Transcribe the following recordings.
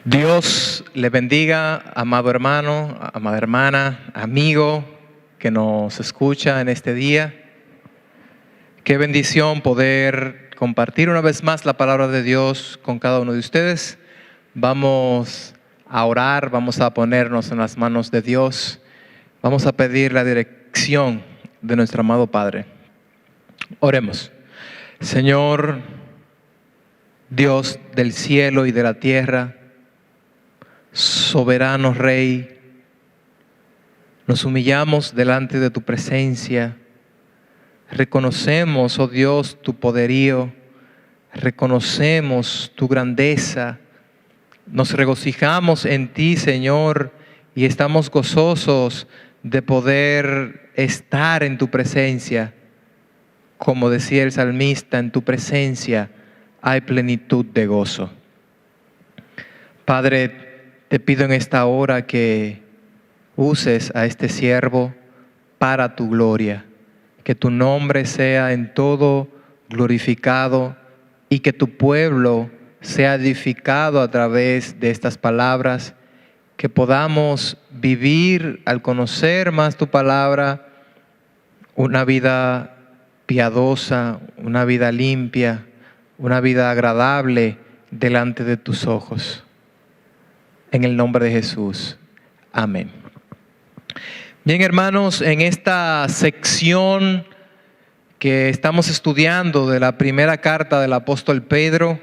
Dios le bendiga, amado hermano, amada hermana, amigo que nos escucha en este día. Qué bendición poder compartir una vez más la palabra de Dios con cada uno de ustedes. Vamos a orar, vamos a ponernos en las manos de Dios. Vamos a pedir la dirección de nuestro amado Padre. Oremos. Señor, Dios del cielo y de la tierra, soberano Rey, nos humillamos delante de tu presencia. Reconocemos, oh Dios, tu poderío, reconocemos tu grandeza. Nos regocijamos en ti, Señor, y estamos gozosos de poder estar en tu presencia. Como decía el salmista, en tu presencia hay plenitud de gozo. Padre, te pido en esta hora que uses a este siervo para tu gloria, que tu nombre sea en todo glorificado y que tu pueblo sea edificado a través de estas palabras, que podamos vivir al conocer más tu palabra, una vida piadosa, una vida limpia, una vida agradable delante de tus ojos. En el nombre de Jesús. Amén. Bien, hermanos, en esta sección que estamos estudiando de la primera carta del apóstol Pedro,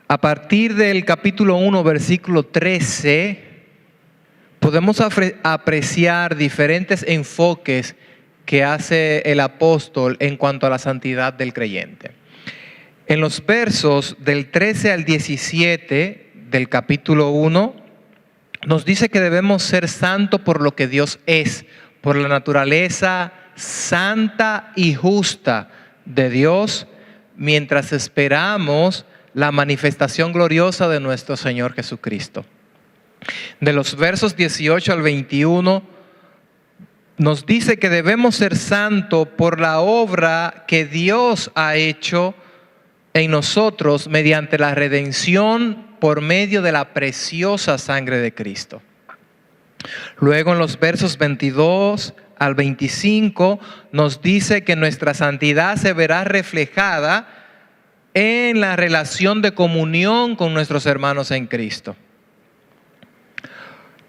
a partir del capítulo 1, versículo 13, podemos apreciar diferentes enfoques que hace el apóstol en cuanto a la santidad del creyente. En los versos del 13 al 17 del capítulo 1, nos dice que debemos ser santos por lo que Dios es, por la naturaleza santa y justa de Dios, mientras esperamos la manifestación gloriosa de nuestro Señor Jesucristo. De los versos 18 al 21, nos dice que debemos ser santos por la obra que Dios ha hecho en nosotros mediante la redención por medio de la preciosa sangre de Cristo. Luego en los versos 22 al 25 nos dice que nuestra santidad se verá reflejada en la relación de comunión con nuestros hermanos en Cristo.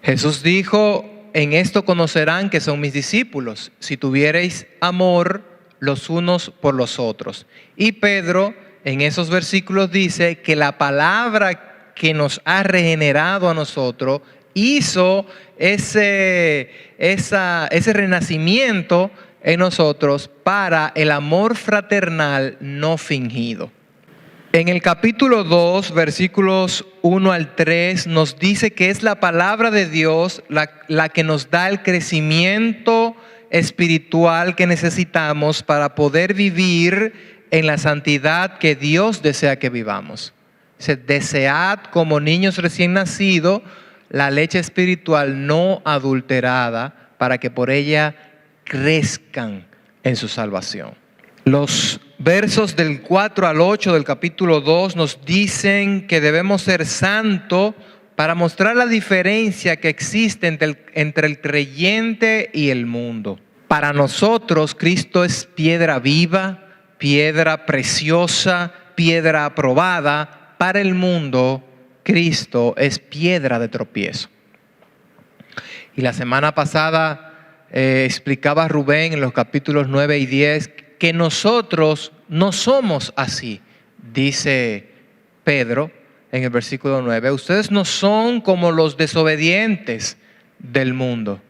Jesús dijo: en esto conocerán que son mis discípulos, si tuviereis amor los unos por los otros. Y Pedro en esos versículos dice que la palabra que nos ha regenerado a nosotros hizo ese renacimiento en nosotros para el amor fraternal no fingido. En el capítulo 2, versículos 1 al 3, nos dice que es la palabra de Dios la que nos da el crecimiento espiritual que necesitamos para poder vivir en la santidad que Dios desea que vivamos. Desead como niños recién nacidos la leche espiritual no adulterada, para que por ella crezcan en su salvación. Los versos del 4 al 8 del capítulo 2 nos dicen que debemos ser santos para mostrar la diferencia que existe entre el creyente y el mundo. Para nosotros Cristo es piedra viva, piedra preciosa, piedra aprobada. Para el mundo, Cristo es piedra de tropiezo. Y la semana pasada explicaba Rubén en los capítulos 9 y 10 que nosotros no somos así. Dice Pedro en el versículo 9, ustedes no son como los desobedientes del mundo.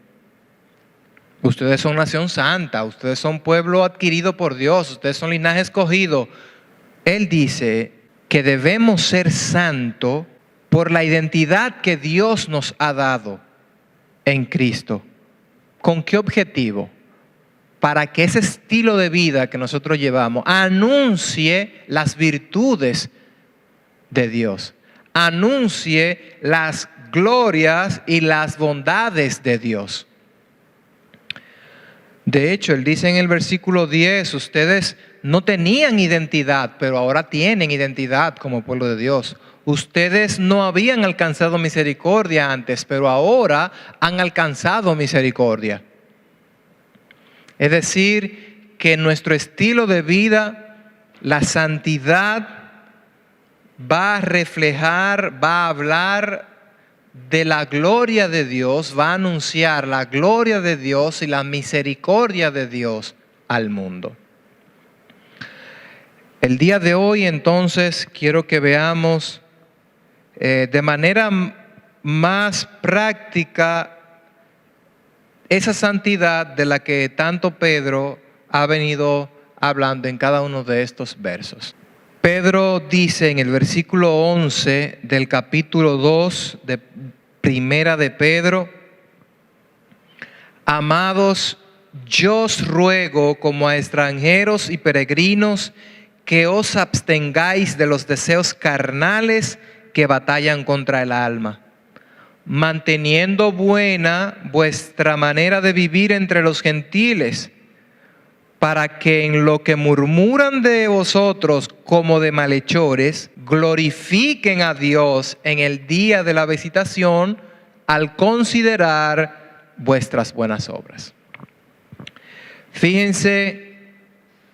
Ustedes son nación santa, ustedes son pueblo adquirido por Dios, ustedes son linaje escogido. Él dice que debemos ser santos por la identidad que Dios nos ha dado en Cristo. ¿Con qué objetivo? Para que ese estilo de vida que nosotros llevamos anuncie las virtudes de Dios, anuncie las glorias y las bondades de Dios. De hecho, él dice en el versículo 10, ustedes no tenían identidad, pero ahora tienen identidad como pueblo de Dios. ustedes no habían alcanzado misericordia antes, pero ahora han alcanzado misericordia. Es decir, que nuestro estilo de vida, la santidad, va a reflejar, va a hablar de la gloria de Dios, va a anunciar la gloria de Dios y la misericordia de Dios al mundo. El día de hoy entonces quiero que veamos de manera más práctica esa santidad de la que tanto Pedro ha venido hablando en cada uno de estos versos. Pedro dice en el versículo 11 del capítulo 2 de Primera de Pedro: amados, yo os ruego como a extranjeros y peregrinos que os abstengáis de los deseos carnales que batallan contra el alma, manteniendo buena vuestra manera de vivir entre los gentiles, para que en lo que murmuran de vosotros como de malhechores, glorifiquen a Dios en el día de la visitación al considerar vuestras buenas obras. Fíjense,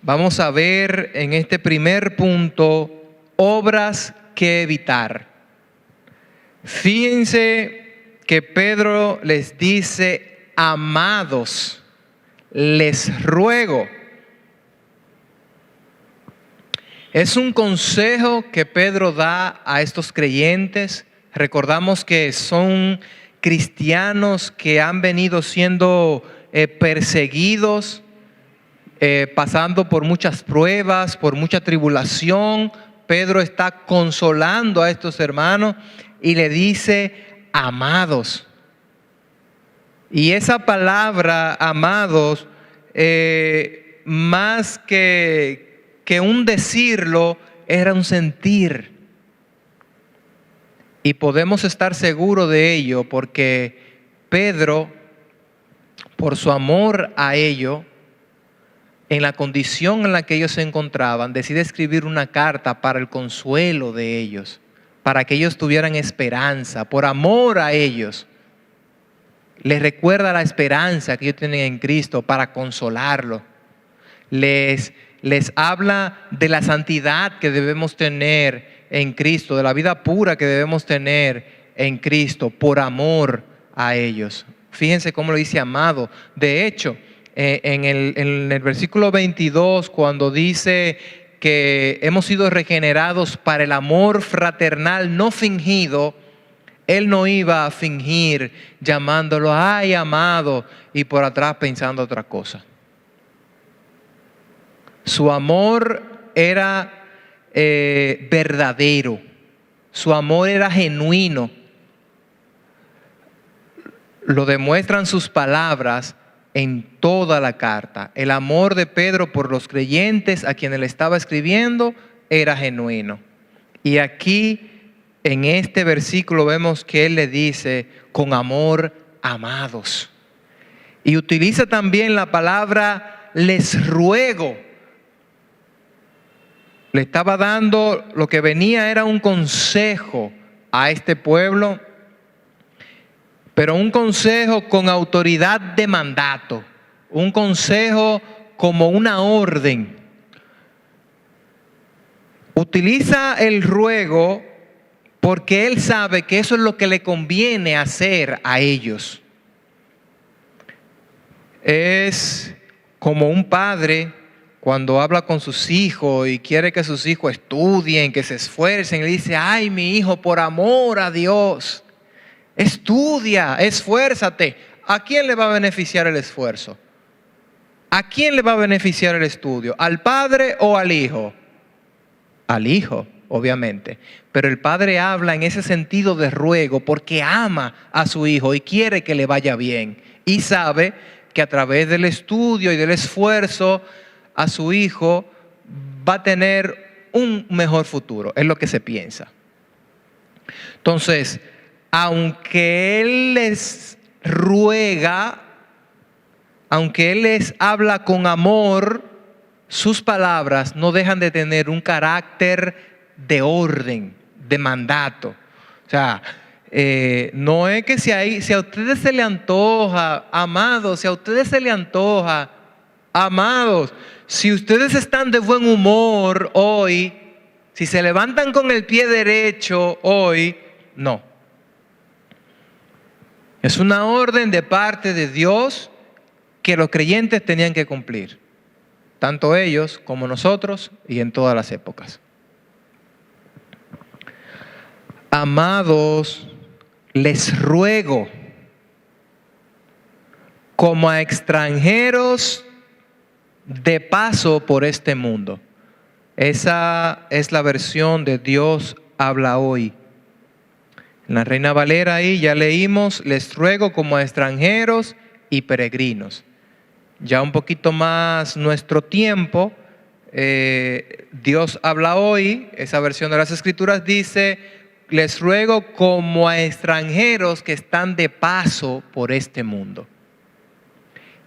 vamos a ver en este primer punto obras que evitar. Fíjense que Pedro les dice: amados, les ruego. Es un consejo que Pedro da a estos creyentes. Recordamos que son cristianos que han venido siendo perseguidos, pasando por muchas pruebas, por mucha tribulación. Pedro está consolando a estos hermanos y le dice: amados. Y esa palabra amados, más que un decirlo, era un sentir. Y podemos estar seguros de ello porque Pedro, por su amor a ellos, en la condición en la que ellos se encontraban, decide escribir una carta para el consuelo de ellos, para que ellos tuvieran esperanza. Por amor a ellos, les recuerda la esperanza que ellos tienen en Cristo para consolarlos. Les habla de la santidad que debemos tener en Cristo, de la vida pura que debemos tener en Cristo, por amor a ellos. Fíjense cómo lo dice amado. De hecho, en el versículo 22, cuando dice que hemos sido regenerados para el amor fraternal no fingido, él no iba a fingir llamándolo ay amado y por atrás pensando otra cosa. Su amor era verdadero, su amor era genuino. Lo demuestran sus palabras en toda la carta. El amor de Pedro por los creyentes a quienes le estaba escribiendo era genuino. Y aquí en este versículo vemos que él le dice: con amor, amados. Y utiliza también la palabra les ruego. Le estaba dando, lo que venía era un consejo a este pueblo, pero un consejo con autoridad de mandato, un consejo como una orden. Utiliza el ruego porque él sabe que eso es lo que le conviene hacer a ellos. Es como un padre cuando habla con sus hijos y quiere que sus hijos estudien, que se esfuercen, le dice: ay, mi hijo, por amor a Dios, estudia, esfuérzate. ¿A quién le va a beneficiar el esfuerzo? ¿A quién le va a beneficiar el estudio? ¿Al padre o al hijo? Al hijo, obviamente. Pero el padre habla en ese sentido de ruego porque ama a su hijo y quiere que le vaya bien. Y sabe que a través del estudio y del esfuerzo a su hijo va a tener un mejor futuro, es lo que se piensa. Entonces, aunque él les ruega, aunque él les habla con amor, sus palabras no dejan de tener un carácter de orden, de mandato. O sea, no es que si a ustedes se le antoja, amados, si a ustedes se le antoja, amados, si ustedes están de buen humor hoy, si se levantan con el pie derecho hoy, no. Es una orden de parte de Dios que los creyentes tenían que cumplir, tanto ellos como nosotros y en todas las épocas. Amados, les ruego, como a extranjeros de paso por este mundo. Esa es la versión de Dios habla hoy. En la Reina Valera ahí ya leímos, les ruego como a extranjeros y peregrinos. Ya un poquito más nuestro tiempo, Dios habla hoy, esa versión de las Escrituras dice, les ruego como a extranjeros que están de paso por este mundo.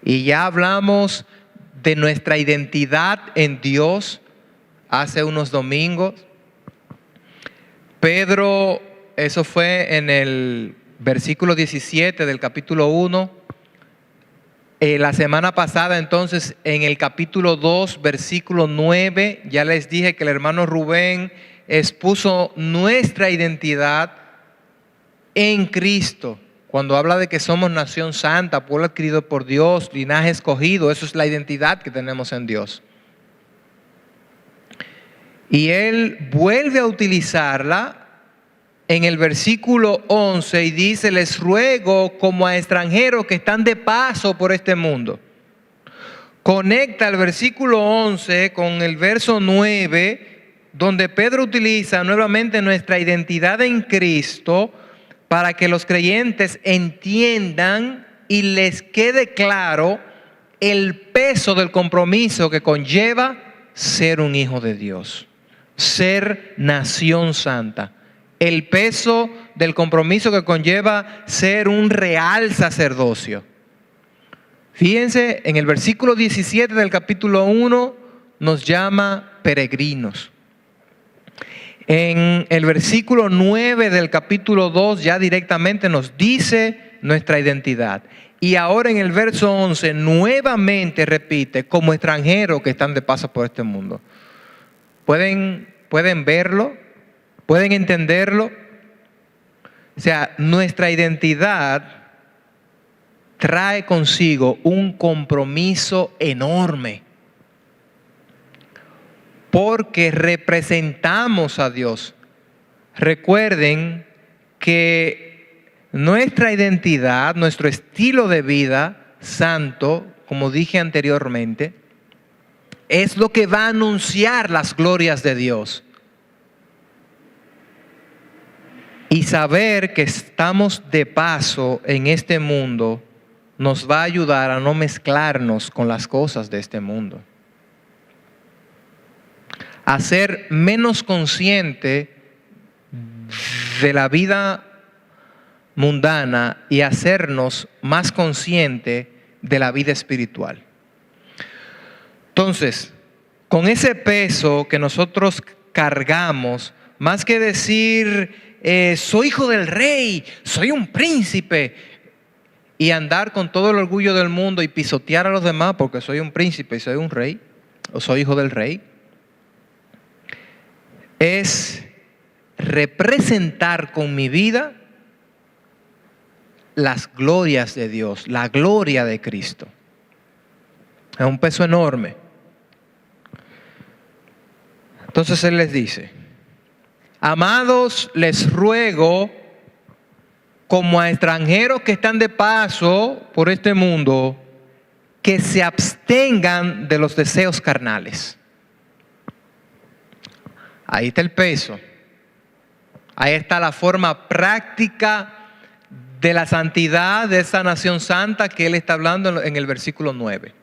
Y ya hablamos de nuestra identidad en Dios hace unos domingos. Pedro, eso fue en el versículo 17 del capítulo 1. La semana pasada entonces en el capítulo 2, versículo 9, ya les dije que el hermano Rubén expuso nuestra identidad en Cristo. Cuando habla de que somos nación santa, pueblo adquirido por Dios, linaje escogido, eso es la identidad que tenemos en Dios. Y él vuelve a utilizarla en el versículo 11 y dice, les ruego como a extranjeros que están de paso por este mundo. Conecta el versículo 11 con el verso 9, donde Pedro utiliza nuevamente nuestra identidad en Cristo para que los creyentes entiendan y les quede claro el peso del compromiso que conlleva ser un hijo de Dios, ser nación santa. El peso del compromiso que conlleva ser un real sacerdocio. Fíjense, en el versículo 17 del capítulo 1 nos llama peregrinos. En el versículo 9 del capítulo 2 ya directamente nos dice nuestra identidad. Y ahora en el verso 11 nuevamente repite, como extranjeros que están de paso por este mundo. ¿Pueden verlo? ¿Pueden entenderlo? O sea, nuestra identidad trae consigo un compromiso enorme. Porque representamos a Dios. Recuerden que nuestra identidad, nuestro estilo de vida santo, como dije anteriormente, es lo que va a anunciar las glorias de Dios. Y saber que estamos de paso en este mundo nos va a ayudar a no mezclarnos con las cosas de este mundo. A ser menos consciente de la vida mundana y hacernos más consciente de la vida espiritual. Entonces, con ese peso que nosotros cargamos, más que decir soy hijo del rey, soy un príncipe, y andar con todo el orgullo del mundo y pisotear a los demás porque soy un príncipe y soy un rey, o soy hijo del rey, es representar con mi vida las glorias de Dios, la gloria de Cristo. Es un peso enorme. Entonces Él les dice, amados, les ruego como a extranjeros que están de paso por este mundo, que se abstengan de los deseos carnales. Ahí está el peso. Ahí está la forma práctica de la santidad de esa nación santa que Él está hablando en el versículo 9.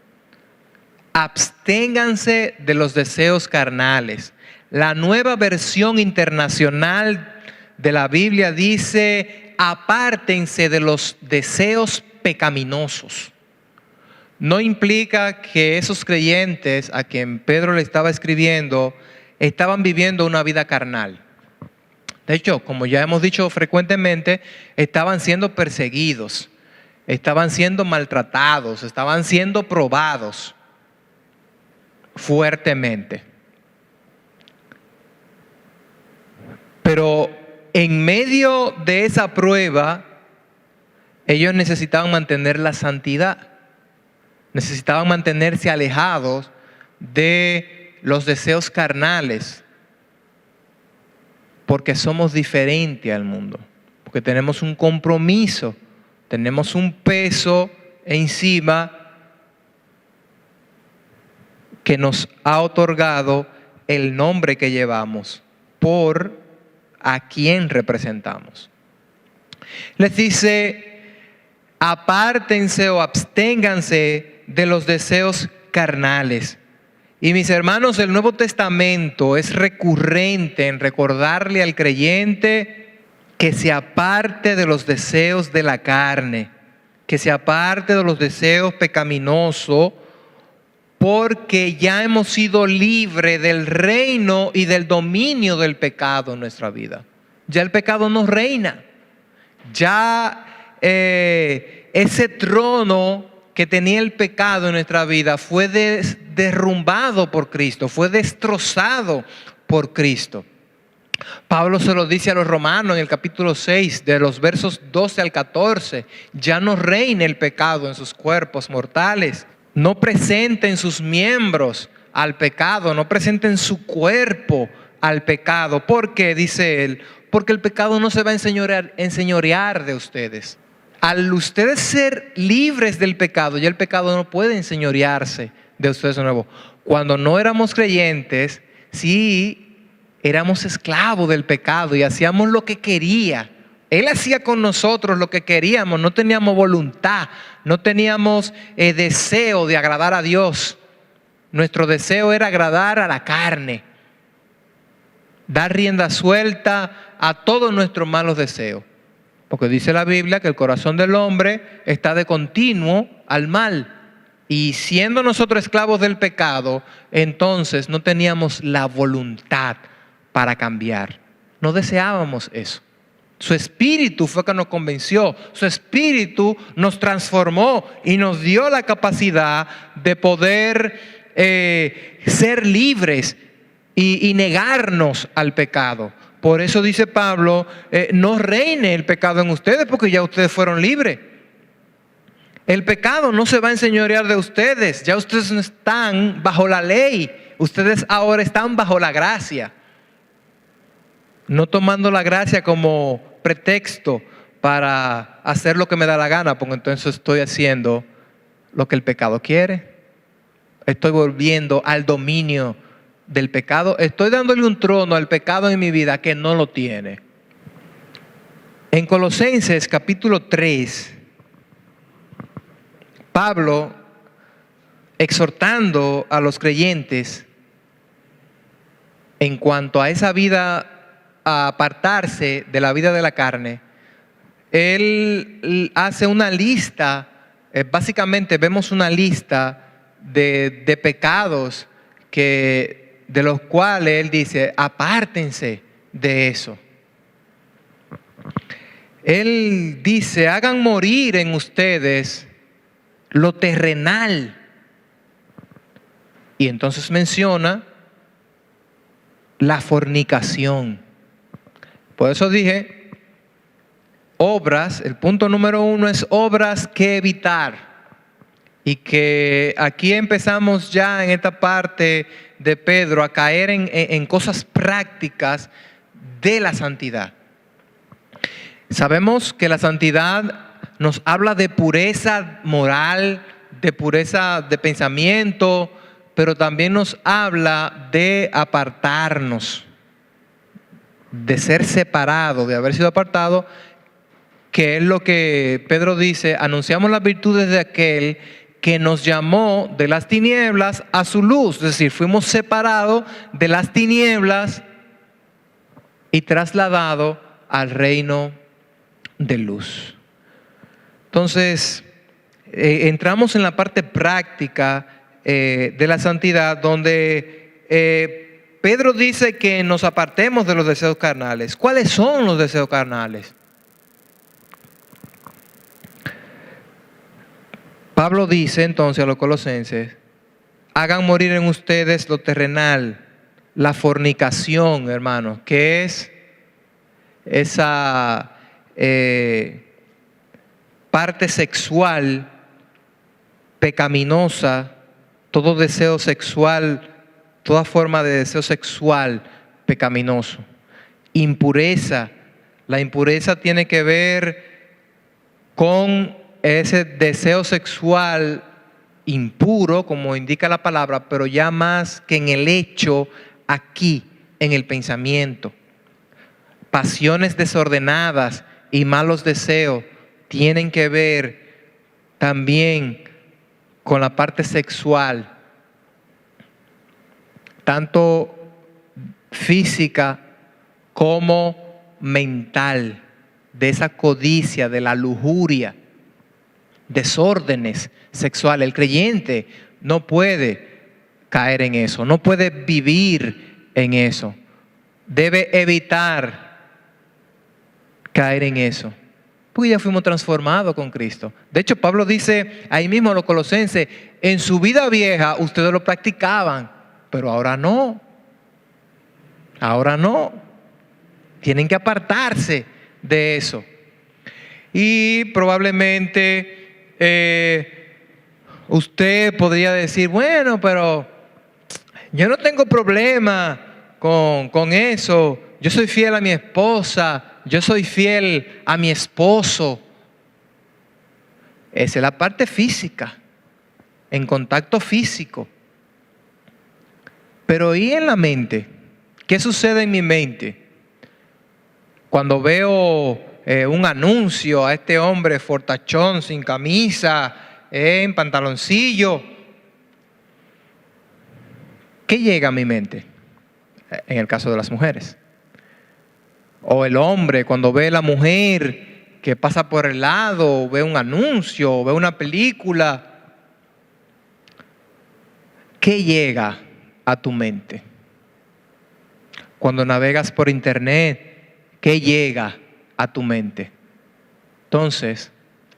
Absténganse de los deseos carnales. La Nueva Versión Internacional de la Biblia dice, apártense de los deseos pecaminosos. No implica que esos creyentes a quien Pedro le estaba escribiendo estaban viviendo una vida carnal. De hecho, como ya hemos dicho frecuentemente, estaban siendo perseguidos, estaban siendo maltratados, estaban siendo probados fuertemente. Pero en medio de esa prueba, ellos necesitaban mantener la santidad, necesitaban mantenerse alejados de los deseos carnales, porque somos diferentes al mundo, porque tenemos un compromiso, tenemos un peso encima que nos ha otorgado el nombre que llevamos por a quién representamos. Les dice, apártense o absténganse de los deseos carnales. Y mis hermanos, el Nuevo Testamento es recurrente en recordarle al creyente que se aparte de los deseos de la carne, que se aparte de los deseos pecaminosos, porque ya hemos sido libres del reino y del dominio del pecado en nuestra vida. Ya el pecado no reina. Ya ese trono que tenía el pecado en nuestra vida fue derrumbado por Cristo, fue destrozado por Cristo. Pablo se lo dice a los romanos en el capítulo 6, de los versos 12 al 14. Ya no reina el pecado en sus cuerpos mortales. No presenten sus miembros al pecado, no presenten su cuerpo al pecado. ¿Por qué? Dice él, porque el pecado no se va a enseñorear de ustedes. Al ustedes ser libres del pecado, ya el pecado no puede enseñorearse de ustedes de nuevo. Cuando no éramos creyentes, sí éramos esclavos del pecado y hacíamos lo que quería. Él hacía con nosotros lo que queríamos, no teníamos voluntad, no teníamos deseo de agradar a Dios. Nuestro deseo era agradar a la carne, dar rienda suelta a todos nuestros malos deseos. Porque dice la Biblia que el corazón del hombre está de continuo al mal. Y siendo nosotros esclavos del pecado, entonces no teníamos la voluntad para cambiar. No deseábamos eso. Su espíritu fue que nos convenció, su espíritu nos transformó y nos dio la capacidad de poder ser libres y negarnos al pecado. Por eso dice Pablo, no reine el pecado en ustedes porque ya ustedes fueron libres. El pecado no se va a enseñorear de ustedes, ya ustedes no están bajo la ley, ustedes ahora están bajo la gracia. No tomando la gracia como pretexto para hacer lo que me da la gana, porque entonces estoy haciendo lo que el pecado quiere. Estoy volviendo al dominio del pecado. Estoy dándole un trono al pecado en mi vida que no lo tiene. En Colosenses capítulo 3, Pablo, exhortando a los creyentes en cuanto a esa vida, a apartarse de la vida de la carne, él hace una lista, básicamente vemos una lista de pecados de los cuales él dice, apártense de eso. Él dice, hagan morir en ustedes lo terrenal. Y entonces menciona la fornicación. Por eso dije, obras, el punto número 1 es obras que evitar. Y que aquí empezamos ya en esta parte de Pedro a caer en cosas prácticas de la santidad. Sabemos que la santidad nos habla de pureza moral, de pureza de pensamiento, pero también nos habla de apartarnos, de ser separado, de haber sido apartado, que es lo que Pedro dice, anunciamos las virtudes de aquel que nos llamó de las tinieblas a su luz. Es decir, fuimos separados de las tinieblas y trasladados al reino de luz. Entonces, entramos en la parte práctica de la santidad, donde Pedro dice que nos apartemos de los deseos carnales. ¿Cuáles son los deseos carnales? Pablo dice entonces a los colosenses: hagan morir en ustedes lo terrenal, la fornicación, hermanos, que es esa parte sexual pecaminosa, todo deseo sexual, toda forma de deseo sexual pecaminoso. Impureza. La impureza tiene que ver con ese deseo sexual impuro, como indica la palabra, pero ya más que en el hecho, aquí, en el pensamiento. Pasiones desordenadas y malos deseos tienen que ver también con la parte sexual, tanto física como mental, de esa codicia, de la lujuria, desórdenes sexuales. El creyente no puede caer en eso, no puede vivir en eso. Debe evitar caer en eso, porque ya fuimos transformados con Cristo. De hecho, Pablo dice ahí mismo a los colosenses: en su vida vieja ustedes lo practicaban, pero ahora no. Ahora no. Tienen que apartarse de eso. Y probablemente usted podría decir: bueno, pero yo no tengo problema con eso. Yo soy fiel a mi esposa. Yo soy fiel a mi esposo. Esa es la parte física, en contacto físico. Pero ¿y en la mente? ¿Qué sucede en mi mente? Cuando veo un anuncio a este hombre fortachón, sin camisa, en pantaloncillo, ¿qué llega a mi mente? En el caso de las mujeres. O el hombre, cuando ve a la mujer que pasa por el lado, ve un anuncio, ve una película, ¿qué llega a tu mente? Cuando navegas por internet, ¿qué llega a tu mente? Entonces,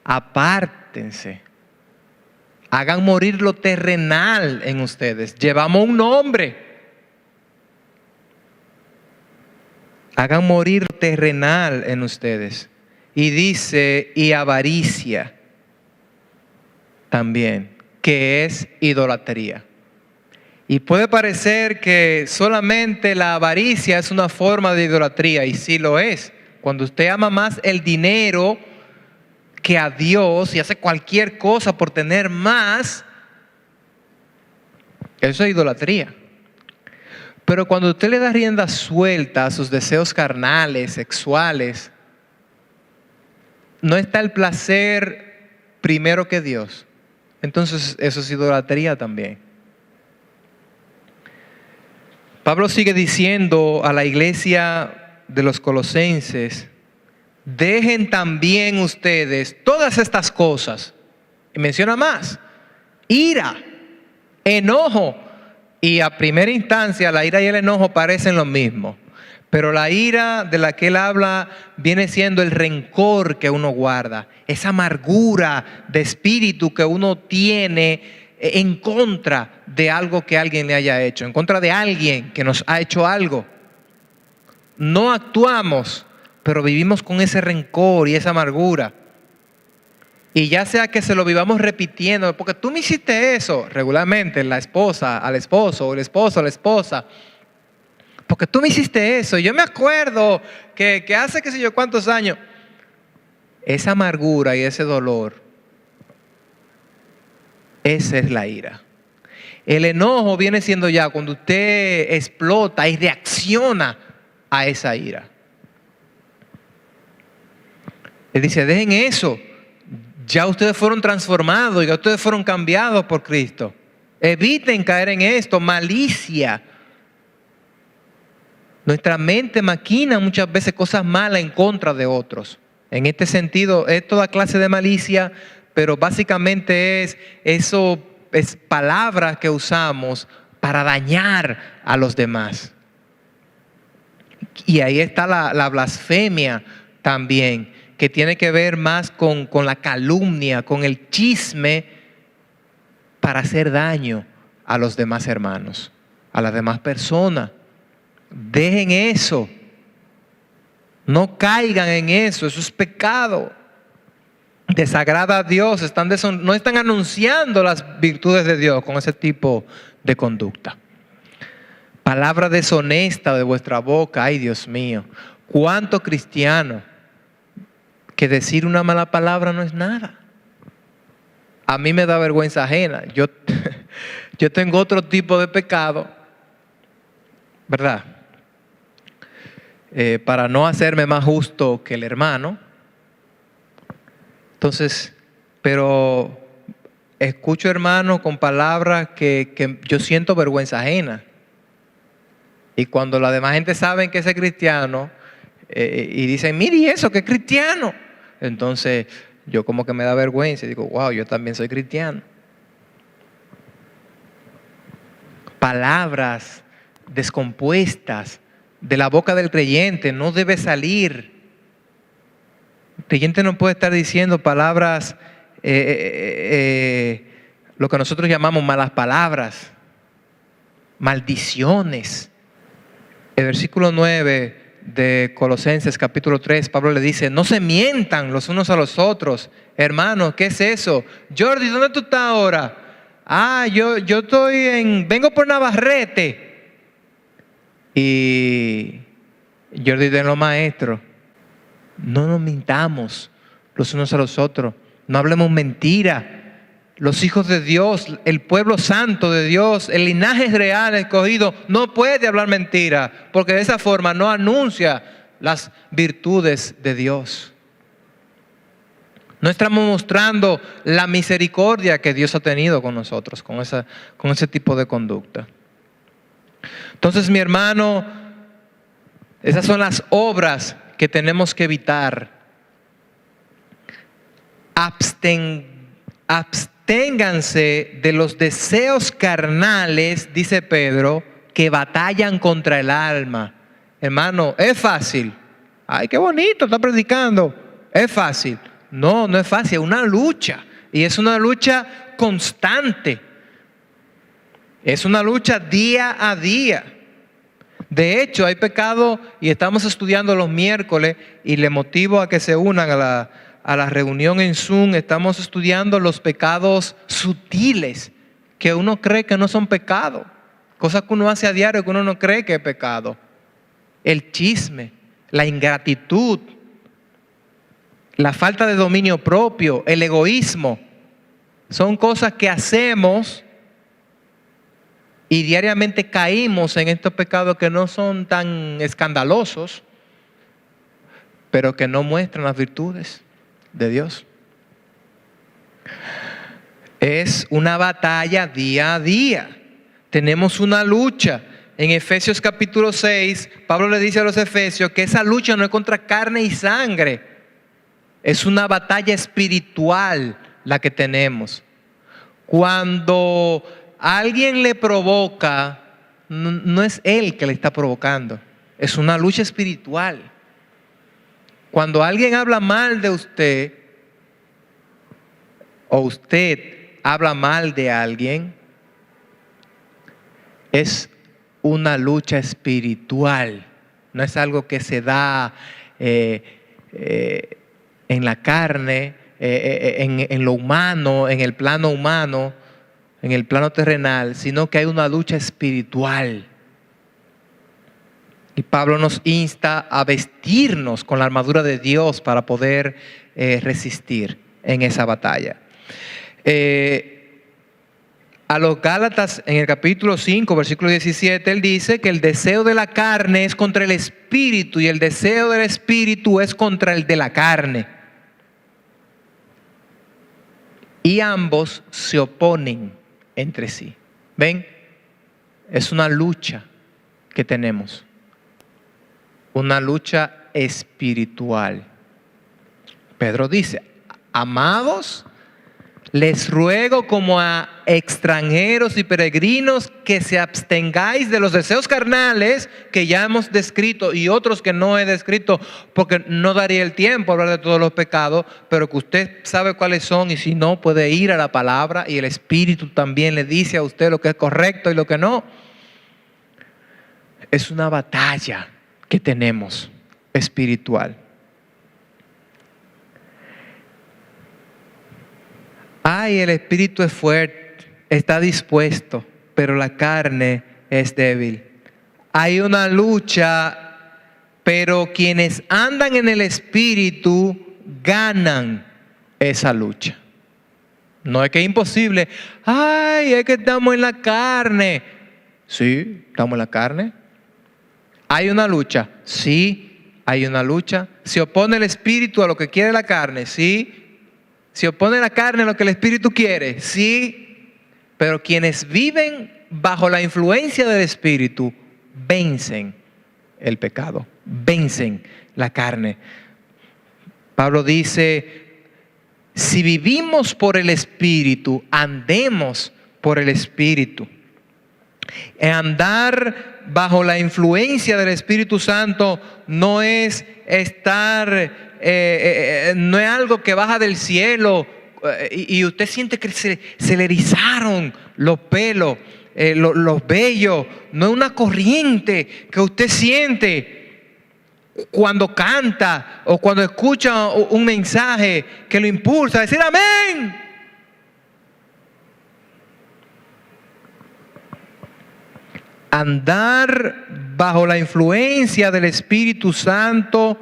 apártense. Hagan morir lo terrenal en ustedes. Llevamos un nombre. Hagan morir lo terrenal en ustedes. Y dice, y avaricia también, que es idolatría. Y puede parecer que solamente la avaricia es una forma de idolatría, y sí lo es. Cuando usted ama más el dinero que a Dios y hace cualquier cosa por tener más, eso es idolatría. Pero cuando usted le da rienda suelta a sus deseos carnales, sexuales, no está el placer primero que Dios. Entonces eso es idolatría también. Pablo sigue diciendo a la iglesia de los colosenses: dejen también ustedes todas estas cosas. Y menciona más: ira, enojo. Y a primera instancia la ira y el enojo parecen lo mismo. Pero la ira de la que él habla viene siendo el rencor que uno guarda, esa amargura de espíritu que uno tiene en contra de algo que alguien le haya hecho, en contra de alguien que nos ha hecho algo. No actuamos, pero vivimos con ese rencor y esa amargura. Y ya sea que se lo vivamos repitiendo, porque tú me hiciste eso, regularmente la esposa al esposo o el esposo a la esposa, porque tú me hiciste eso, yo me acuerdo que hace qué sé yo cuántos años. Esa amargura y ese dolor, esa es la ira. El enojo viene siendo ya cuando usted explota y reacciona a esa ira. Él dice: dejen eso. Ya ustedes fueron transformados, ya ustedes fueron cambiados por Cristo. Eviten caer en esto, malicia. Nuestra mente maquina muchas veces cosas malas en contra de otros. En este sentido, es toda clase de malicia, pero básicamente es palabras que usamos para dañar a los demás. Y ahí está la blasfemia también, que tiene que ver más con la calumnia, con el chisme, para hacer daño a los demás hermanos, a las demás personas. Dejen eso. No caigan en eso. Eso es pecado. Desagrada a Dios. No están anunciando las virtudes de Dios con ese tipo de conducta. Palabra deshonesta de vuestra boca. Ay, Dios mío. ¿Cuánto cristiano que decir una mala palabra no es nada? A mí me da vergüenza ajena. Yo tengo otro tipo de pecado, ¿verdad? Para no hacerme más justo que el hermano. Entonces, pero escucho hermanos con palabras que yo siento vergüenza ajena. Y cuando la demás gente sabe que ese es cristiano, y dicen, mire, ¿y eso que es cristiano? Entonces, yo como que me da vergüenza y digo, wow, yo también soy cristiano. Palabras descompuestas de la boca del creyente no debe salir. El creyente no puede estar diciendo palabras, lo que nosotros llamamos malas palabras, maldiciones. El versículo 9 de Colosenses capítulo 3, Pablo le dice, no se mientan los unos a los otros. Hermanos, ¿qué es eso? Jordi, ¿dónde tú estás ahora? Yo vengo por Navarrete. Y Jordi de los maestros, no nos mintamos los unos a los otros. No hablemos mentira. Los hijos de Dios, el pueblo santo de Dios, el linaje real escogido, no puede hablar mentira, porque de esa forma no anuncia las virtudes de Dios. No estamos mostrando la misericordia que Dios ha tenido con nosotros, con ese tipo de conducta. Entonces, mi hermano, esas son las obras que tenemos que evitar. Absténganse de los deseos carnales, dice Pedro, que batallan contra el alma. Hermano, es fácil. Ay, qué bonito, está predicando. Es fácil. No, no es fácil, es una lucha. Y es una lucha constante. Es una lucha día a día. De hecho, hay pecado, y estamos estudiando los miércoles, y le motivo a que se unan a la reunión en Zoom. Estamos estudiando los pecados sutiles, que uno cree que no son pecado. Cosas que uno hace a diario que uno no cree que es pecado. El chisme, la ingratitud, la falta de dominio propio, el egoísmo. Son cosas que hacemos y diariamente caímos en estos pecados que no son tan escandalosos, pero que no muestran las virtudes de Dios. Es una batalla día a día. Tenemos una lucha. En Efesios capítulo 6, Pablo le dice a los efesios que esa lucha no es contra carne y sangre. Es una batalla espiritual la que tenemos. Cuando alguien le provoca, no es él que le está provocando. Es una lucha espiritual. Cuando alguien habla mal de usted, o usted habla mal de alguien, es una lucha espiritual. No es algo que se da en la carne, en lo humano, en el plano humano, en el plano terrenal, sino que hay una lucha espiritual. Y Pablo nos insta a vestirnos con la armadura de Dios para poder resistir en esa batalla. A los Gálatas, en el capítulo 5, versículo 17, él dice que el deseo de la carne es contra el espíritu y el deseo del espíritu es contra el de la carne. Y ambos se oponen entre sí. ¿Ven? Es una lucha que tenemos. Una lucha espiritual. Pedro dice, amados, Les ruego como a extranjeros y peregrinos que se abstengáis de los deseos carnales que ya hemos descrito y otros que no he descrito porque no daría el tiempo a hablar de todos los pecados, pero que usted sabe cuáles son y si no puede ir a la palabra y el Espíritu también le dice a usted lo que es correcto y lo que no. Es una batalla que tenemos espiritual. Ay, el espíritu es fuerte, está dispuesto, pero la carne es débil. Hay una lucha, pero quienes andan en el espíritu ganan esa lucha. No es que es imposible. Ay, es que estamos en la carne. Sí, estamos en la carne. ¿Hay una lucha? Sí, hay una lucha. ¿Se opone el espíritu a lo que quiere la carne? Sí. ¿Se opone la carne a lo que el espíritu quiere? Sí. Pero quienes viven bajo la influencia del espíritu vencen el pecado, vencen la carne. Pablo dice, si vivimos por el espíritu, andemos por el espíritu. Andar bajo la influencia del Espíritu Santo no es no es algo que baja del cielo y usted siente que se le erizaron los pelos, los vellos. No es una corriente que usted siente cuando canta o cuando escucha un mensaje que lo impulsa a decir amén. Andar bajo la influencia del Espíritu Santo,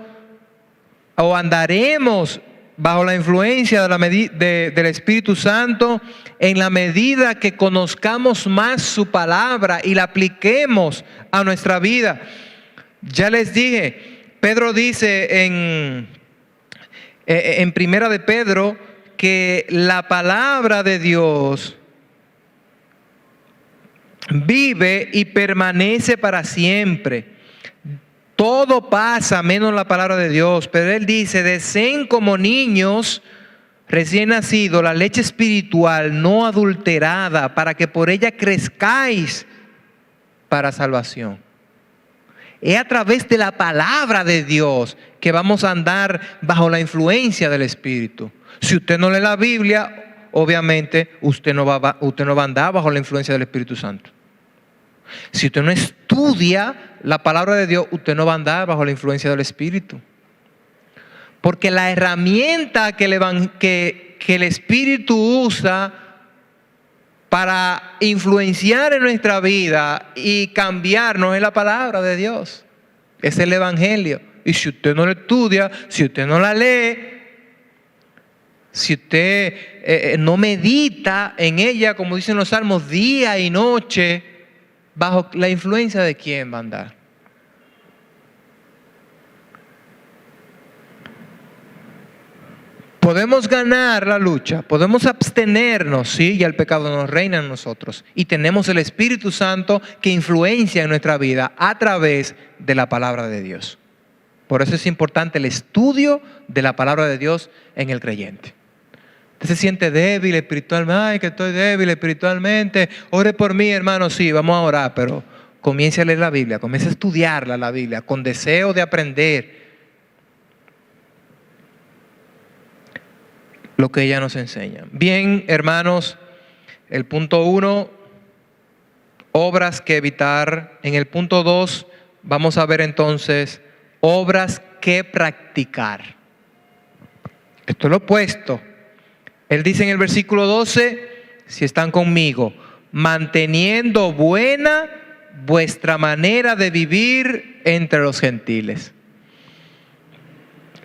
o andaremos bajo la influencia del Espíritu Santo en la medida que conozcamos más su palabra y la apliquemos a nuestra vida. Ya les dije, Pedro dice en Primera de Pedro que la palabra de Dios vive y permanece para siempre. Todo pasa menos la palabra de Dios, pero Él dice, deseen como niños recién nacidos la leche espiritual no adulterada, para que por ella crezcáis para salvación. Es a través de la palabra de Dios que vamos a andar bajo la influencia del Espíritu. Si usted no lee la Biblia, obviamente usted no va a andar bajo la influencia del Espíritu Santo. Si usted no estudia la palabra de Dios, usted no va a andar bajo la influencia del Espíritu. Porque la herramienta que el Espíritu usa para influenciar en nuestra vida y cambiarnos es la palabra de Dios. Es el Evangelio. Y si usted no lo estudia, si usted no la lee, si usted no medita en ella, como dicen los salmos, día y noche, ¿bajo la influencia de quién va a andar? Podemos ganar la lucha, podemos abstenernos, sí, y el pecado no reina en nosotros. Y tenemos el Espíritu Santo que influencia en nuestra vida a través de la palabra de Dios. Por eso es importante el estudio de la palabra de Dios en el creyente. Usted se siente débil espiritualmente, ay, que estoy débil espiritualmente, ore por mí, hermano, sí, vamos a orar, pero comience a leer la Biblia, comience a estudiarla la Biblia, con deseo de aprender lo que ella nos enseña. Bien, hermanos, el punto 1, obras que evitar. En el punto 2, vamos a ver entonces, obras que practicar. Esto es lo opuesto. Él dice en el versículo 12, si están conmigo, manteniendo buena vuestra manera de vivir entre los gentiles.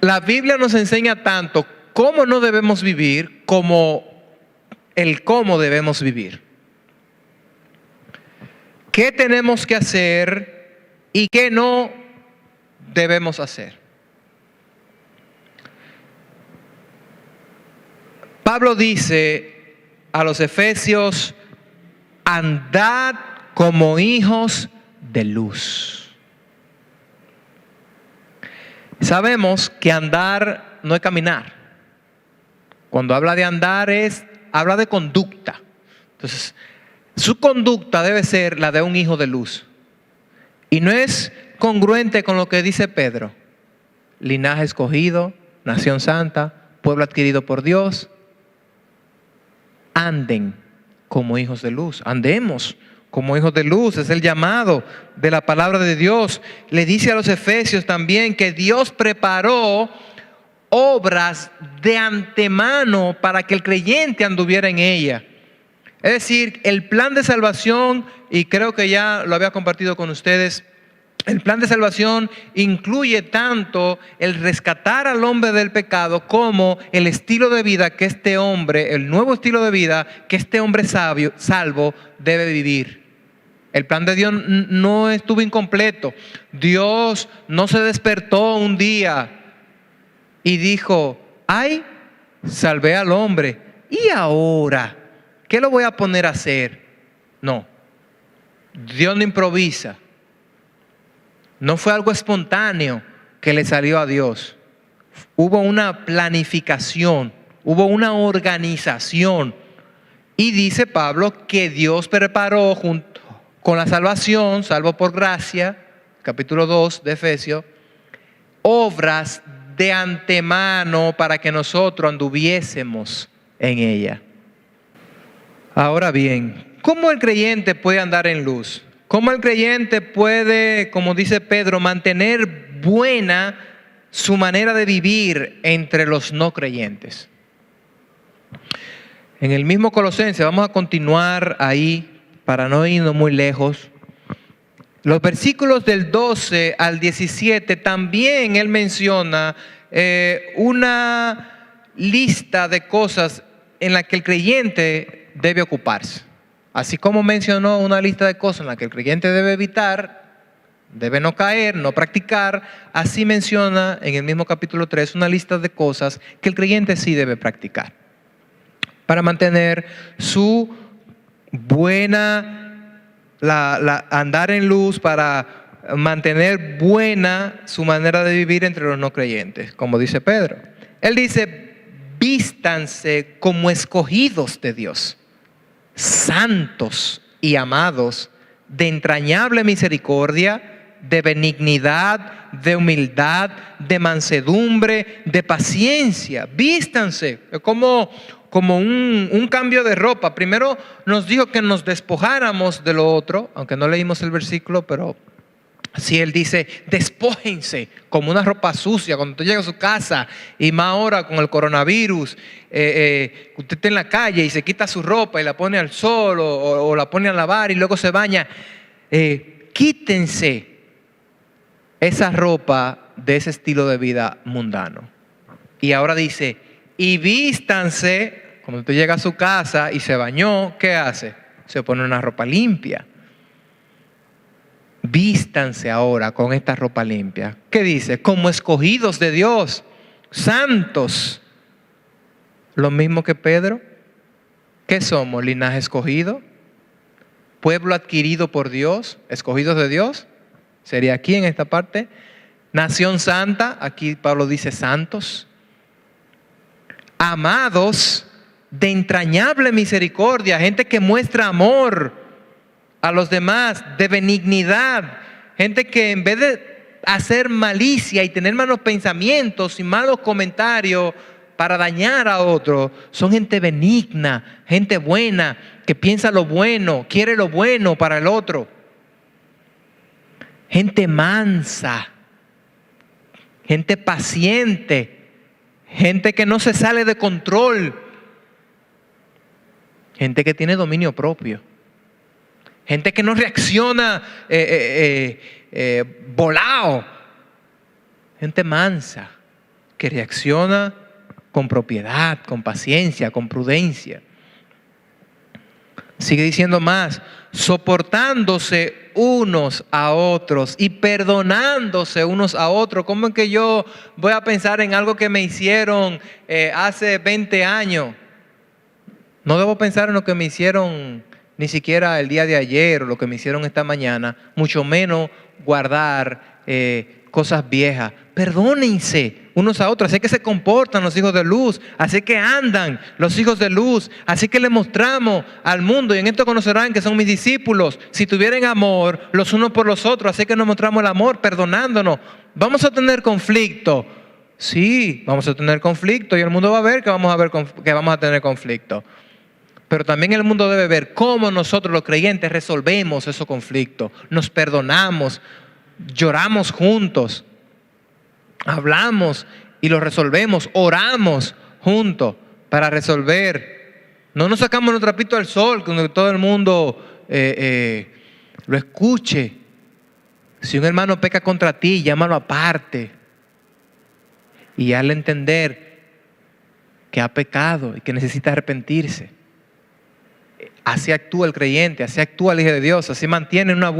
La Biblia nos enseña tanto cómo no debemos vivir como el cómo debemos vivir. ¿Qué tenemos que hacer y qué no debemos hacer? Pablo dice a los efesios, andad como hijos de luz. Sabemos que andar no es caminar. Cuando habla de andar es habla de conducta. Entonces, su conducta debe ser la de un hijo de luz. Y no es congruente con lo que dice Pedro. Linaje escogido, nación santa, pueblo adquirido por Dios. Anden como hijos de luz. Andemos como hijos de luz. Es el llamado de la palabra de Dios. Le dice a los efesios también que Dios preparó obras de antemano para que el creyente anduviera en ella. Es decir, el plan de salvación, y creo que ya lo había compartido con ustedes, el plan de salvación incluye tanto el rescatar al hombre del pecado como el estilo de vida que este hombre, el nuevo estilo de vida que este hombre salvo debe vivir. El plan de Dios no estuvo incompleto. Dios no se despertó un día y dijo, ay, salvé al hombre, ¿y ahora qué lo voy a poner a hacer? No, Dios no improvisa. No fue algo espontáneo que le salió a Dios. Hubo una planificación, hubo una organización. Y dice Pablo que Dios preparó junto con la salvación, salvo por gracia, capítulo 2 de Efesios, obras de antemano para que nosotros anduviésemos en ella. Ahora bien, ¿cómo el creyente puede andar en luz? ¿Cómo el creyente puede, como dice Pedro, mantener buena su manera de vivir entre los no creyentes? En el mismo Colosenses, vamos a continuar ahí para no irnos muy lejos. Los versículos del 12 al 17 también él menciona una lista de cosas en las que el creyente debe ocuparse. Así como mencionó una lista de cosas en las que el creyente debe evitar, debe no caer, no practicar, así menciona en el mismo capítulo 3 una lista de cosas que el creyente sí debe practicar para mantener su buena, andar en luz, para mantener buena su manera de vivir entre los no creyentes, como dice Pedro. Él dice, vístanse como escogidos de Dios, santos y amados, de entrañable misericordia, de benignidad, de humildad, de mansedumbre, de paciencia. Vístanse como un cambio de ropa. Primero nos dijo que nos despojáramos de lo otro, aunque no leímos el versículo, pero así él dice, despójense como una ropa sucia cuando usted llega a su casa, y más ahora con el coronavirus, usted está en la calle y se quita su ropa y la pone al sol o la pone a lavar y luego se baña. Quítense esa ropa de ese estilo de vida mundano. Y ahora dice, y vístanse, cuando usted llega a su casa y se bañó, ¿qué hace? Se pone una ropa limpia. Vístanse ahora con esta ropa limpia. ¿Qué dice? Como escogidos de Dios, santos. Lo mismo que Pedro. ¿Qué somos? Linaje escogido, pueblo adquirido por Dios, escogidos de Dios. Sería aquí en esta parte. Nación santa, aquí Pablo dice santos. Amados de entrañable misericordia, gente que muestra amor a los demás, de benignidad, gente que en vez de hacer malicia y tener malos pensamientos y malos comentarios para dañar a otros, son gente benigna, gente buena, que piensa lo bueno, quiere lo bueno para el otro. Gente mansa, gente paciente, gente que no se sale de control, gente que tiene dominio propio, gente que no reacciona volado, gente mansa que reacciona con propiedad, con paciencia, con prudencia. Sigue diciendo más, soportándose unos a otros y perdonándose unos a otros. ¿Cómo es que yo voy a pensar en algo que me hicieron hace 20 años? No debo pensar en lo que me hicieron ni siquiera el día de ayer o lo que me hicieron esta mañana, mucho menos guardar cosas viejas. Perdónense unos a otros. Así que se comportan los hijos de luz. Así que andan los hijos de luz. Así que le mostramos al mundo. Y en esto conocerán que son mis discípulos. Si tuvieran amor los unos por los otros. Así que nos mostramos el amor perdonándonos. ¿Vamos a tener conflicto? Sí, vamos a tener conflicto. Y el mundo va a ver que vamos a tener conflicto. Pero también el mundo debe ver cómo nosotros los creyentes resolvemos esos conflictos. Nos perdonamos, lloramos juntos, hablamos y lo resolvemos, oramos juntos para resolver. No nos sacamos nuestro trapito al sol, donde todo el mundo lo escuche. Si un hermano peca contra ti, llámalo aparte y hazle entender que ha pecado y que necesita arrepentirse. Así actúa el creyente, así actúa el Hijo de Dios, así mantiene un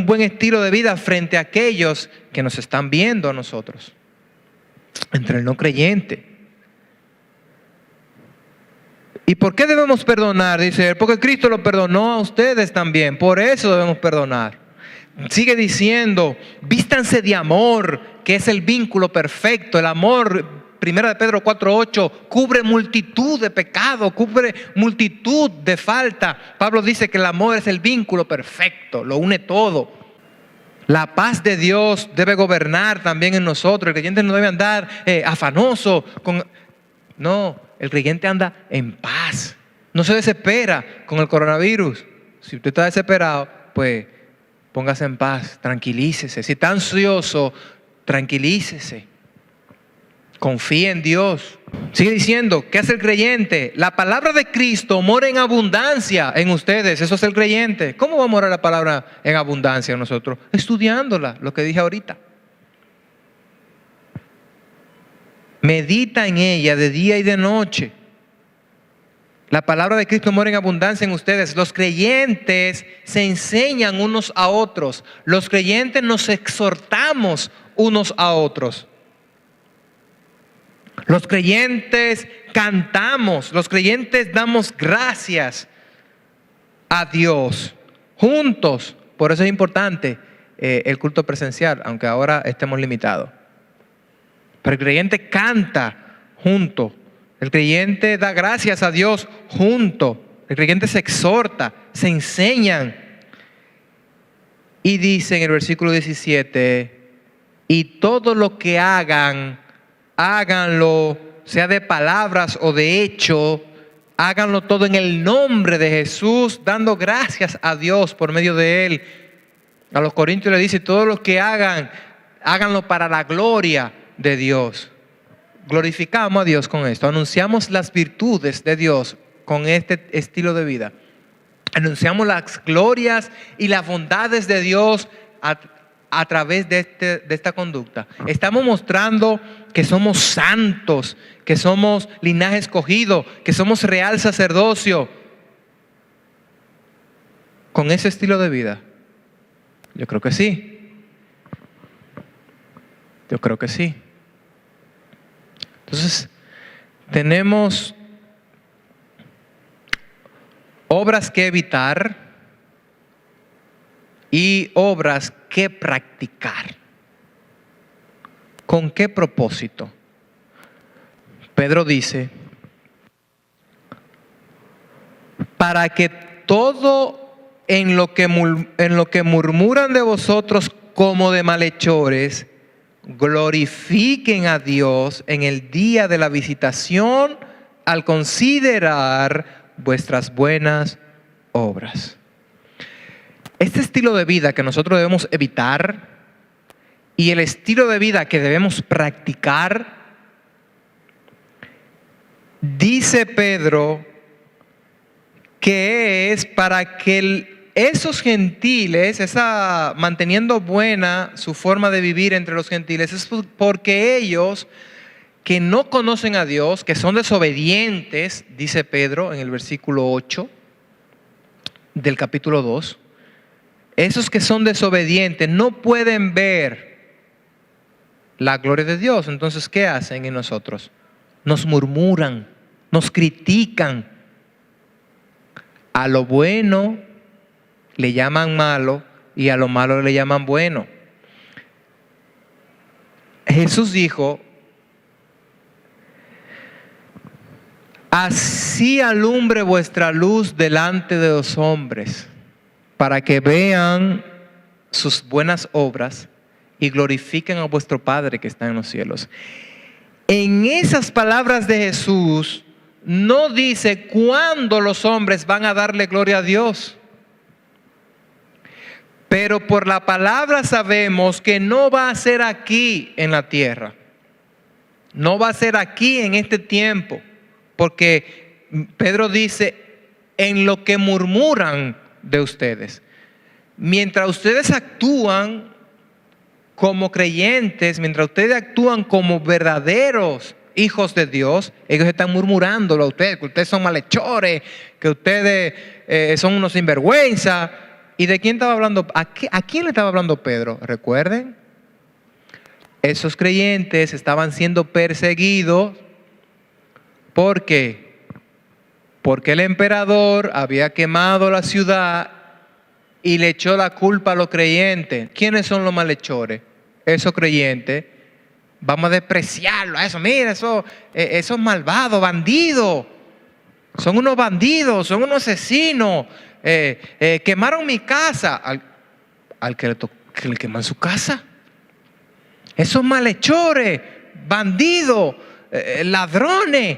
buen estilo de vida frente a aquellos que nos están viendo a nosotros. Entre el no creyente. ¿Y por qué debemos perdonar? Dice él, porque Cristo lo perdonó a ustedes también, por eso debemos perdonar. Sigue diciendo, vístanse de amor, que es el vínculo perfecto, el amor. Primera de Pedro 4:8 cubre multitud de pecados, cubre multitud de falta. Pablo dice que el amor es el vínculo perfecto, lo une todo. La paz de Dios debe gobernar también en nosotros. El creyente no debe andar afanoso. No, el creyente anda en paz. No se desespera con el coronavirus. Si usted está desesperado, pues póngase en paz, tranquilícese. Si está ansioso, tranquilícese. Confía en Dios. Sigue diciendo, ¿qué hace el creyente? La palabra de Cristo mora en abundancia en ustedes. Eso es el creyente. ¿Cómo va a morar la palabra en abundancia en nosotros? Estudiándola, lo que dije ahorita. Medita en ella de día y de noche. La palabra de Cristo mora en abundancia en ustedes. Los creyentes se enseñan unos a otros. Los creyentes nos exhortamos unos a otros. Los creyentes cantamos, los creyentes damos gracias a Dios juntos. Por eso es importante el culto presencial, aunque ahora estemos limitados. Pero el creyente canta junto, el creyente da gracias a Dios junto, el creyente se exhorta, se enseñan. Y dice en el versículo 17, y todo lo que hagan, háganlo, sea de palabras o de hecho, háganlo todo en el nombre de Jesús, dando gracias a Dios por medio de Él. A los Corintios le dice, todo lo que hagan, háganlo para la gloria de Dios. Glorificamos a Dios con esto, anunciamos las virtudes de Dios con este estilo de vida. Anunciamos las glorias y las bondades de Dios a través de esta conducta. Estamos mostrando que somos santos, que somos linaje escogido, que somos real sacerdocio. ¿Con ese estilo de vida? Yo creo que sí. Yo creo que sí. Entonces, tenemos obras que evitar y obras que practicar. ¿Con qué propósito? Pedro dice, para que todo en lo que murmuran de vosotros como de malhechores, glorifiquen a Dios en el día de la visitación al considerar vuestras buenas obras. Este estilo de vida que nosotros debemos evitar y el estilo de vida que debemos practicar, dice Pedro que es para que esos gentiles, manteniendo buena su forma de vivir entre los gentiles, es porque ellos que no conocen a Dios, que son desobedientes, dice Pedro en el versículo 8 del capítulo 2, esos que son desobedientes no pueden ver la gloria de Dios. Entonces, ¿qué hacen en nosotros? Nos murmuran, nos critican. A lo bueno le llaman malo y a lo malo le llaman bueno. Jesús dijo: así alumbre vuestra luz delante de los hombres, para que vean sus buenas obras y glorifiquen a vuestro Padre que está en los cielos. En esas palabras de Jesús no dice cuándo los hombres van a darle gloria a Dios. Pero por la palabra sabemos que no va a ser aquí en la tierra. No va a ser aquí en este tiempo. Porque Pedro dice, en lo que murmuran de ustedes. Mientras ustedes actúan como creyentes, mientras ustedes actúan como verdaderos hijos de Dios, ellos están murmurándolo a ustedes, que ustedes son malhechores, que ustedes son unos sinvergüenza. ¿Y de quién estaba hablando? ¿A quién le estaba hablando Pedro? Recuerden, esos creyentes estaban siendo perseguidos. ¿Por qué? Porque el emperador había quemado la ciudad y le echó la culpa a los creyentes. ¿Quiénes son los malhechores? Esos creyentes. Vamos a despreciarlo a eso. Mira, esos malvados, bandidos. Son unos bandidos, son unos asesinos. Quemaron mi casa. Al que le queman su casa. Esos malhechores, bandidos, ladrones.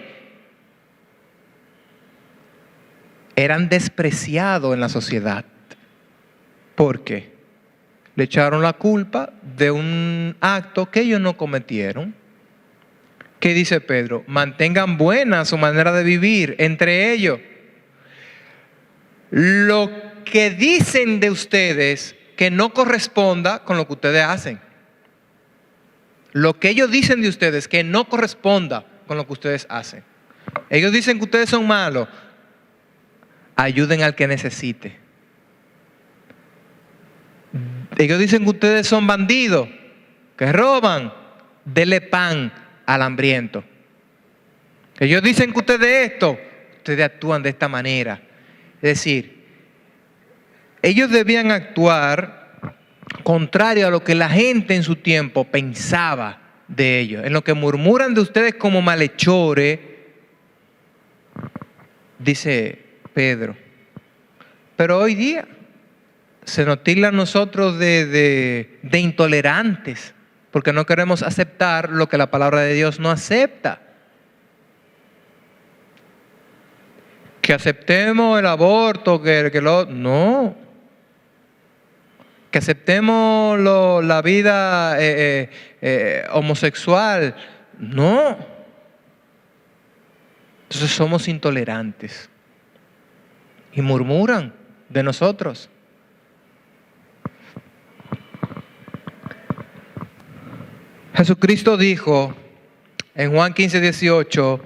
Eran despreciados en la sociedad. ¿Por qué? Le echaron la culpa de un acto que ellos no cometieron. ¿Qué dice Pedro? Mantengan buena su manera de vivir entre ellos. Lo que dicen de ustedes que no corresponda con lo que ustedes hacen. Lo que ellos dicen de ustedes que no corresponda con lo que ustedes hacen. Ellos dicen que ustedes son malos. Ayuden al que necesite. Ellos dicen que ustedes son bandidos, que roban. Dele pan al hambriento. Ellos dicen que ustedes esto, ustedes actúan de esta manera. Es decir, ellos debían actuar contrario a lo que la gente en su tiempo pensaba de ellos. En lo que murmuran de ustedes como malhechores, dice Pedro. Pero hoy día se nos tilda a nosotros de intolerantes, porque no queremos aceptar lo que la palabra de Dios no acepta. Que aceptemos el aborto, no. Que aceptemos la vida homosexual, no. Entonces somos intolerantes y murmuran de nosotros. Jesucristo dijo en Juan 15:18,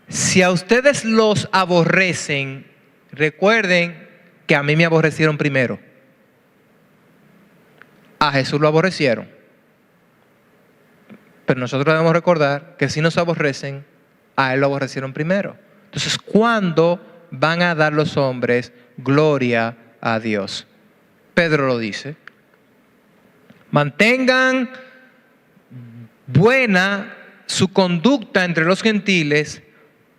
si a ustedes los aborrecen, recuerden que a mí me aborrecieron primero. A Jesús lo aborrecieron. Pero nosotros debemos recordar que si nos aborrecen, a Él lo aborrecieron primero. Entonces, ¿cuándo van a dar los hombres gloria a Dios? Pedro lo dice. Mantengan buena su conducta entre los gentiles,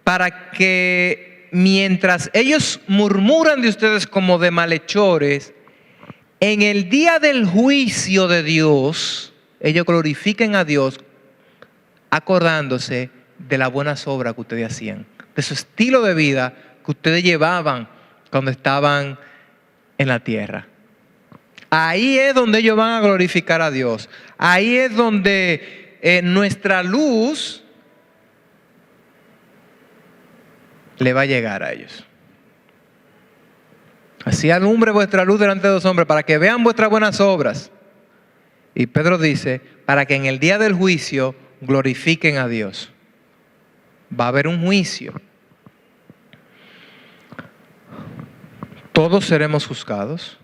para que mientras ellos murmuran de ustedes como de malhechores, en el día del juicio de Dios, ellos glorifiquen a Dios acordándose de las buenas obras que ustedes hacían, de su estilo de vida que ustedes llevaban cuando estaban en la tierra. Ahí es donde ellos van a glorificar a Dios. Ahí es donde nuestra luz le va a llegar a ellos. Así alumbre vuestra luz delante de los hombres, para que vean vuestras buenas obras. Y Pedro dice, para que en el día del juicio glorifiquen a Dios. Va a haber un juicio. Todos seremos juzgados.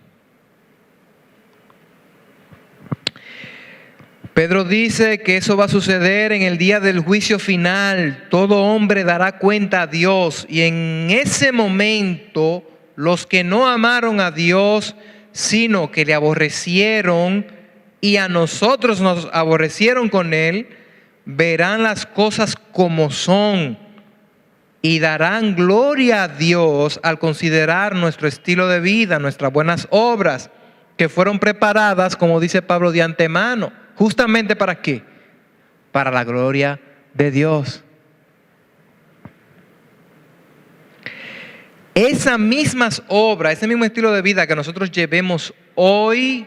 Pedro dice que eso va a suceder en el día del juicio final. Todo hombre dará cuenta a Dios. Y en ese momento, los que no amaron a Dios sino que le aborrecieron y a nosotros nos aborrecieron con él, verán las cosas como son y darán gloria a Dios al considerar nuestro estilo de vida, nuestras buenas obras, que fueron preparadas, como dice Pablo, de antemano. ¿Justamente para qué? Para la gloria de Dios. Esas mismas obras, ese mismo estilo de vida que nosotros llevemos hoy,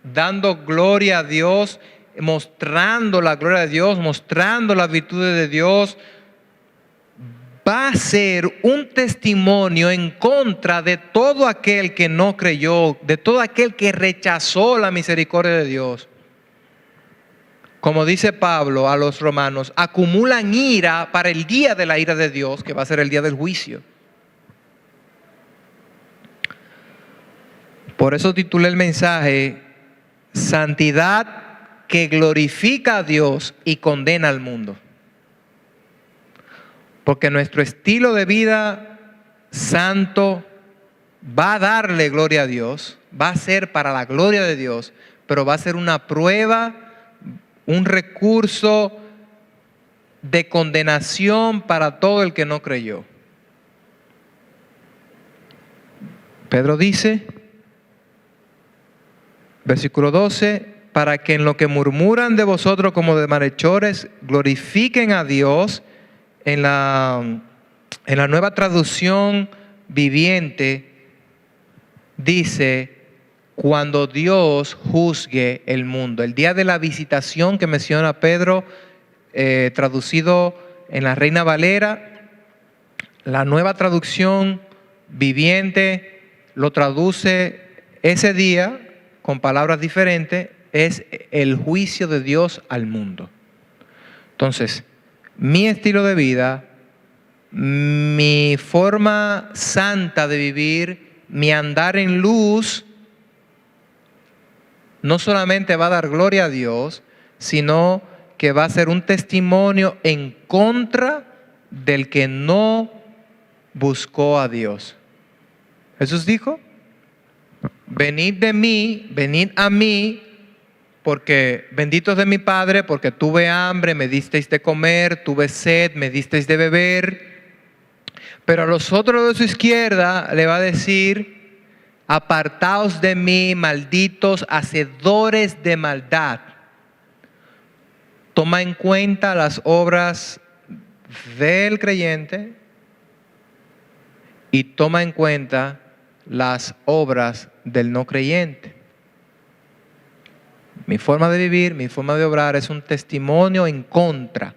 dando gloria a Dios, mostrando la gloria de Dios, mostrando las virtudes de Dios, va a ser un testimonio en contra de todo aquel que no creyó, de todo aquel que rechazó la misericordia de Dios. Como dice Pablo a los romanos, acumulan ira para el día de la ira de Dios, que va a ser el día del juicio. Por eso titulé el mensaje, Santidad que glorifica a Dios y condena al mundo. Porque nuestro estilo de vida santo va a darle gloria a Dios, va a ser para la gloria de Dios, pero va a ser una prueba, un recurso de condenación para todo el que no creyó. Pedro dice, versículo 12, para que en lo que murmuran de vosotros como de malhechores, glorifiquen a Dios. En la Nueva Traducción Viviente dice, cuando Dios juzgue el mundo. El día de la visitación que menciona Pedro, traducido en la Reina Valera, la Nueva Traducción Viviente lo traduce ese día con palabras diferentes, es el juicio de Dios al mundo. Entonces, mi estilo de vida, mi forma santa de vivir, mi andar en luz, no solamente va a dar gloria a Dios, sino que va a ser un testimonio en contra del que no buscó a Dios. Jesús dijo, venid de mí, venid a mí, porque benditos de mi Padre, porque tuve hambre, me disteis de comer, tuve sed, me disteis de beber. Pero a los otros de su izquierda le va a decir, apartaos de mí, malditos, hacedores de maldad. Toma en cuenta las obras del creyente y toma en cuenta las obras del no creyente. Mi forma de vivir, mi forma de obrar es un testimonio en contra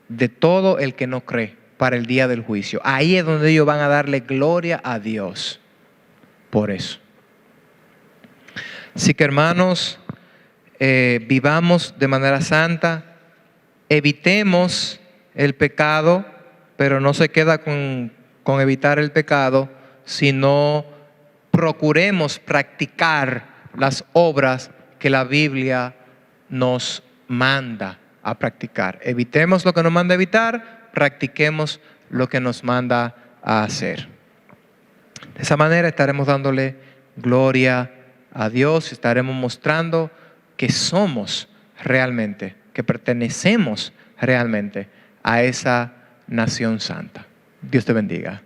de todo el que no cree para el día del juicio. Ahí es donde ellos van a darle gloria a Dios por eso. Así que hermanos, vivamos de manera santa, evitemos el pecado, pero no se queda con evitar el pecado, sino procuremos practicar las obras que la Biblia nos manda a practicar. Evitemos lo que nos manda a evitar, practiquemos lo que nos manda a hacer. De esa manera estaremos dándole gloria a Dios, estaremos mostrando que somos realmente, que pertenecemos realmente a esa nación santa. Dios te bendiga.